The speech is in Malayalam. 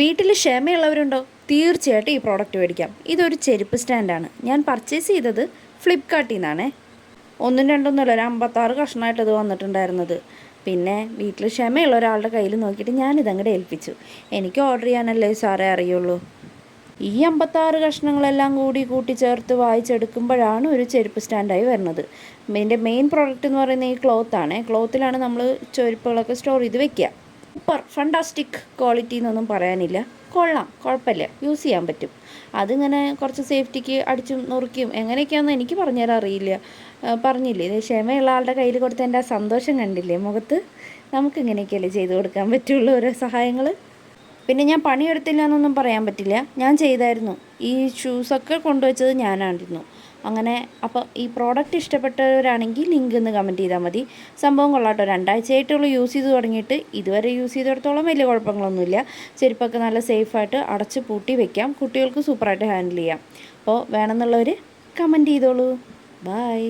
വീട്ടിൽ ക്ഷമയുള്ളവരുണ്ടോ? തീർച്ചയായിട്ടും ഈ പ്രോഡക്റ്റ് മേടിക്കാം. ഇതൊരു ചെരുപ്പ് സ്റ്റാൻഡാണ്. ഞാൻ പർച്ചേസ് ചെയ്തത് ഫ്ലിപ്കാർട്ടിൽ നിന്നാണേ. ഒന്നും രണ്ടൊന്നുമല്ല, ഒരു 56 കഷ്ണമായിട്ട് ഇത് വന്നിട്ടുണ്ടായിരുന്നത്. പിന്നെ വീട്ടിൽ ക്ഷമയുള്ള ഒരാളുടെ കയ്യിൽ നോക്കിയിട്ട് ഞാനിതങ്ങോട്ട് ഏൽപ്പിച്ചു. എനിക്ക് ഓർഡർ ചെയ്യാനല്ലേ സാറേ അറിയുള്ളൂ. ഈ 56 കഷ്ണങ്ങളെല്ലാം കൂടി കൂട്ടിച്ചേർത്ത് വായിച്ചെടുക്കുമ്പോഴാണ് ഒരു ചെരുപ്പ് സ്റ്റാൻഡായി വരുന്നത്. ഇതിൻ്റെ മെയിൻ പ്രോഡക്റ്റ് എന്ന് പറയുന്നത് ഈ ക്ലോത്താണ്. ക്ലോത്തിലാണ് നമ്മൾ ചെരുപ്പുകളൊക്കെ സ്റ്റോർ ചെയ്ത് വെക്കുക. സൂപ്പർ ഫണ്ടാസ്റ്റിക് ക്വാളിറ്റി എന്നൊന്നും പറയാനില്ല, കൊള്ളാം, കുഴപ്പമില്ല, യൂസ് ചെയ്യാൻ പറ്റും. അതിങ്ങനെ കുറച്ച് സേഫ്റ്റിക്ക് അടിച്ചും നുറുക്കിയും എങ്ങനെയൊക്കെയാണെന്ന് എനിക്ക് പറഞ്ഞുതരാൻ അറിയില്ല. പറഞ്ഞില്ലേ, ഇത് ക്ഷമയുള്ള ആളുടെ കയ്യിൽ കൊടുത്ത എൻ്റെ ആ സന്തോഷം കണ്ടില്ലേ മുഖത്ത്. നമുക്കിങ്ങനെയൊക്കെയല്ലേ ചെയ്തു കൊടുക്കാൻ പറ്റുള്ളൂ ഓരോ സഹായങ്ങൾ. പിന്നെ ഞാൻ പണിയെടുത്തില്ല എന്നൊന്നും പറയാൻ പറ്റില്ല, ഞാൻ ചെയ്തായിരുന്നു. ഈ ഷൂസൊക്കെ കൊണ്ടുവച്ചത് ഞാനായിരുന്നു. അങ്ങനെ അപ്പോൾ ഈ പ്രോഡക്റ്റ് ഇഷ്ടപ്പെട്ടവരാണെങ്കിൽ ലിങ്ക് ഒന്ന് കമൻറ്റ് ചെയ്താൽ മതി. സംഭവം കൊള്ളാട്ടോ, 2 ആഴ്ചയായിട്ടുള്ള യൂസ് ചെയ്ത് തുടങ്ങിയിട്ട്. ഇതുവരെ യൂസ് ചെയ്തിടത്തോളം വലിയ കുഴപ്പങ്ങളൊന്നുമില്ല. ചെരുപ്പൊക്കെ നല്ല സേഫായിട്ട് അടച്ച് പൂട്ടി വെക്കാം, കുട്ടികൾക്ക് സൂപ്പറായിട്ട് ഹാൻഡിൽ ചെയ്യാം. അപ്പോൾ വേണമെന്നുള്ളവർ കമൻറ്റ് ചെയ്തോളൂ. ബായ്.